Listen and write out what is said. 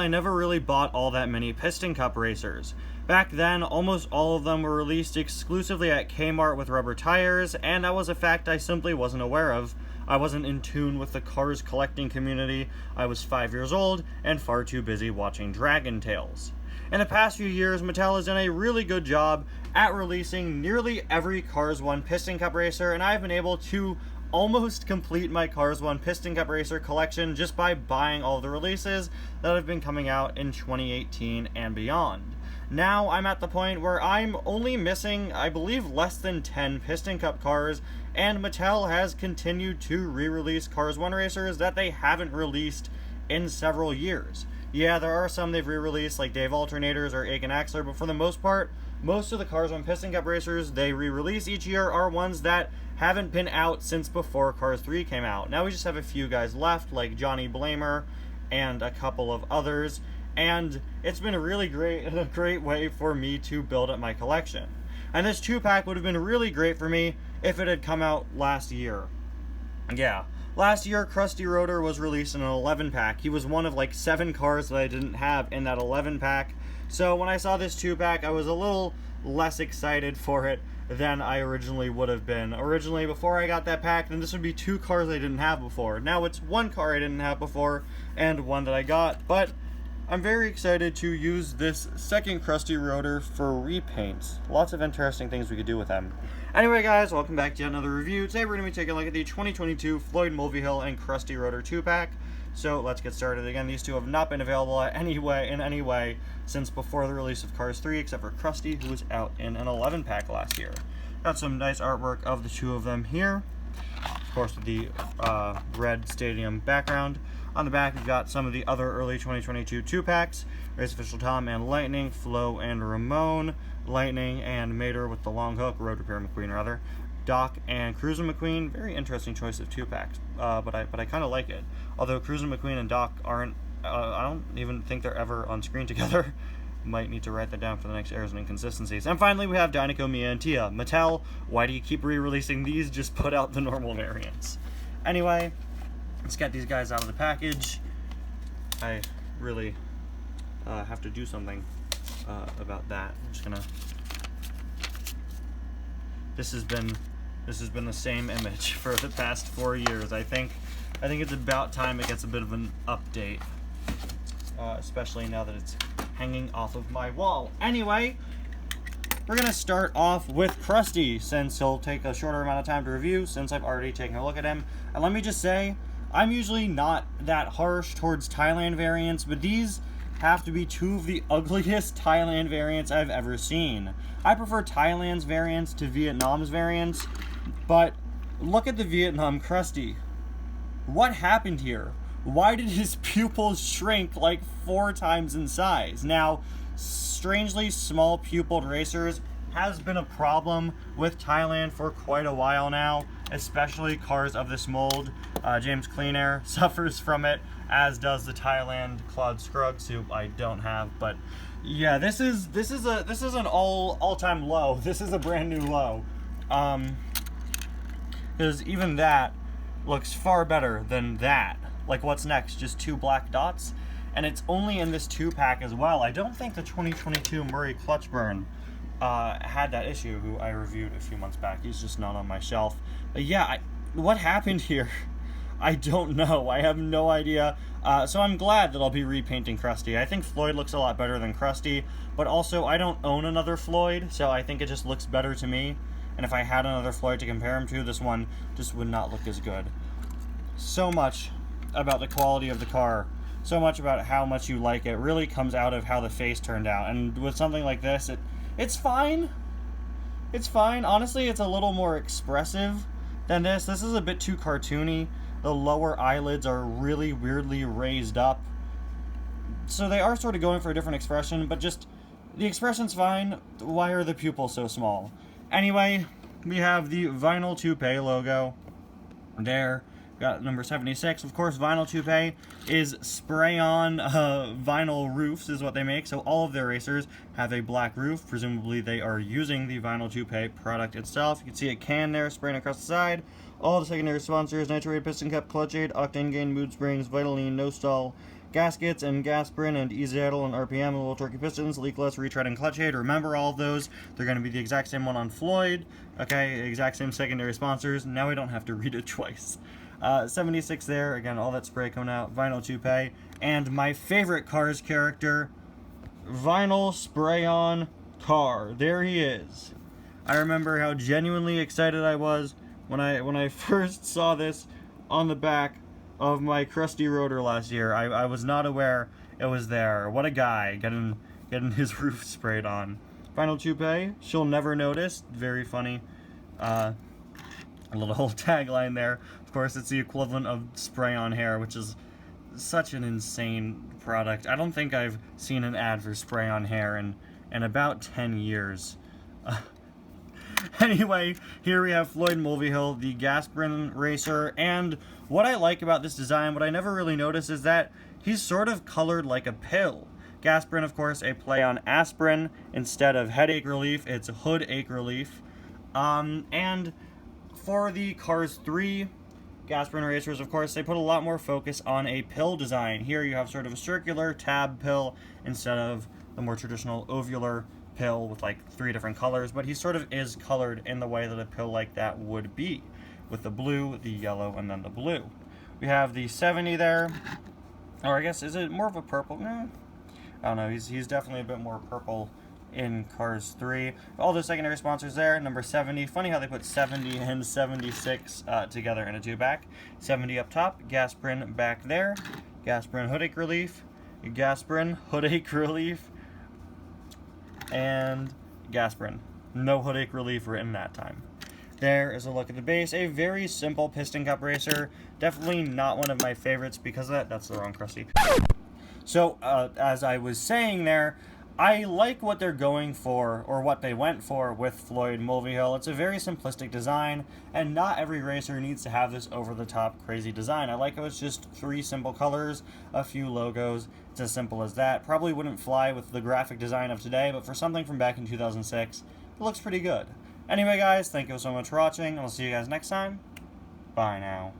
I never really bought all that many Piston Cup racers. Back then, almost all of them were released exclusively at Kmart with rubber tires, and that was a fact I simply wasn't aware of. I wasn't in tune with the cars collecting community. I was 5 years old and far too busy watching Dragon Tales. In the past few years, Mattel has done a really good job at releasing nearly every Cars 1 Piston Cup racer, and I've been able to almost complete my Cars 1 Piston Cup racer collection just by buying all the releases that have been coming out in 2018 and beyond. Now I'm at the point where I'm only missing, I believe, less than 10 Piston Cup cars, and Mattel has continued to re-release Cars 1 racers that they haven't released in several years. Yeah, there are some they've re-released, like Dave Alternators or Aiken Axler, but for the most part, most of the Cars 1 Piston Cup racers they re-release each year are ones that haven't been out since before Cars 3 came out. Now we just have a few guys left, like Johnny Blamer and a couple of others, and it's been a really great way for me to build up my collection. And this 2-pack would have been really great for me if it had come out last year. Yeah. Last year, Crusty Rotor was released in an 11-pack. He was one of like 7 cars that I didn't have in that 11-pack. So when I saw this 2-pack, I was a little less excited for it than I originally would have been. Originally, before I got that pack, then this would be 2 cars I didn't have before. Now it's 1 car I didn't have before, and 1 that I got. But I'm very excited to use this second Crusty Rotor for repaints. Lots of interesting things we could do with them. Anyway guys, welcome back to yet another review. Today we're going to be taking a look at the 2022 Floyd Mulvihill and Crusty Rotor 2-pack. So let's get started. Again, these two have not been available in any way since before the release of Cars 3, except for Crusty, who was out in an 11-pack last year. Got some nice artwork of the 2 of them here. Of course, with the red stadium background. On the back, we've got some of the other early 2022 2-packs. Race Official Tom and Lightning, Flo and Ramon, Lightning and Mater with the long hook, Road Repair McQueen rather, Doc and Cruiser McQueen. Very interesting choice of 2-packs, but I kind of like it. Although Cruiser McQueen and Doc aren't, I don't even think they're ever on screen together. Might need to write that down for the next errors and inconsistencies. And finally, we have Dinoco, Mia, and Tia. Mattel, why do you keep re-releasing these? Just put out the normal variants. Anyway, let's get these guys out of the package. I really have to do something about that. I'm just gonna. This has been the same image for the past 4 years. I think it's about time it gets a bit of an update, especially now that it's hanging off of my wall. Anyway, we're gonna start off with Crusty, since he'll take a shorter amount of time to review, since I've already taken a look at him. And let me just say, I'm usually not that harsh towards Thailand variants, but these have to be 2 of the ugliest Thailand variants I've ever seen. I prefer Thailand's variants to Vietnam's variants, but look at the Vietnam Crusty. What happened here? Why did his pupils shrink like 4 times in size? Now, strangely, small pupiled racers has been a problem with Thailand for quite a while now, especially cars of this mold. James Clean Air suffers from it, as does the Thailand Claude Scruggs, who I don't have. But yeah, this is an all-time low. This is a brand new low, because even that looks far better than that. Like, what's next? Just 2 black dots, and it's only in this 2-pack as well. I don't think the 2022 Murray Clutchburn had that issue, who I reviewed a few months back. He's just not on my shelf. But yeah, what happened here? I don't know. I have no idea. So I'm glad that I'll be repainting Crusty. I think Floyd looks a lot better than Crusty, but also I don't own another Floyd, so I think it just looks better to me. And if I had another Floyd to compare him to, this one just would not look as good. So much about the quality of the car, so much about how much you like it, really comes out of how the face turned out. And with something like this, it's fine. It's fine. Honestly, it's a little more expressive than this. This is a bit too cartoony. The lower eyelids are really weirdly raised up. So they are sort of going for a different expression, but just the expression's fine. Why are the pupils so small? Anyway, we have the Vinyl Toupee logo there. Got number 76. Of course, Vinyl Toupee is spray-on vinyl roofs is what they make, so all of their racers have a black roof. Presumably they are using the Vinyl Toupee product itself. You can see a can there spraying across the side. All the secondary sponsors: Nitroid, Piston Cup, Clutch Aid, Octane Gain, Mood Springs, Vitaline, No Stall, gaskets and gasprin and easy idle and RPM and little torquey pistons, leakless, retread, and clutch aid. Remember all of those. They're going to be the exact same one on Floyd. Okay, exact same secondary sponsors. Now we don't have to read it twice. 76 there. Again, all that spray coming out. Vinyl toupee. And my favorite Cars character, vinyl spray-on car. There he is. I remember how genuinely excited I was when I first saw this on the back of my Crusty Rotor last year. I was not aware it was there. What a guy, getting his roof sprayed on. Vinyl toupee, she'll never notice. Very funny. A little tagline there. Of course, it's the equivalent of spray-on hair, which is such an insane product. I don't think I've seen an ad for spray-on hair in about 10 years. Anyway, here we have Floyd Mulvihill, the Gasprin racer, and what I like about this design, what I never really noticed, is that he's sort of colored like a pill. Gasprin, of course, a play on aspirin. Instead of headache relief, it's hood ache relief. And for the Cars 3 Gasprin racers, of course, they put a lot more focus on a pill design. Here you have sort of a circular tab pill instead of the more traditional ovular pill with like 3 different colors, but he sort of is colored in the way that a pill like that would be, with the blue, the yellow, and then the blue. We have the 70 there, or I guess, is it more of a purple? I don't know, he's definitely a bit more purple in Cars 3. All the secondary sponsors there. Number 70, funny how they put 70 and 76 together in a 2-back. 70 up top, Gasprin back there, Gasprin hood ache relief, Gasprin hood ache relief, and Gasprin. No hood ache relief written that time. There is a look at the base. A very simple piston cup racer. Definitely not one of my favorites because of that. That's the wrong Crusty. So, as I was saying there, I like what they're going for, or what they went for with Floyd Mulvihill. It's a very simplistic design, and not every racer needs to have this over-the-top crazy design. I like how it's just 3 simple colors, a few logos. It's as simple as that. Probably wouldn't fly with the graphic design of today, but for something from back in 2006, it looks pretty good. Anyway, guys, thank you so much for watching, and I'll see you guys next time. Bye now.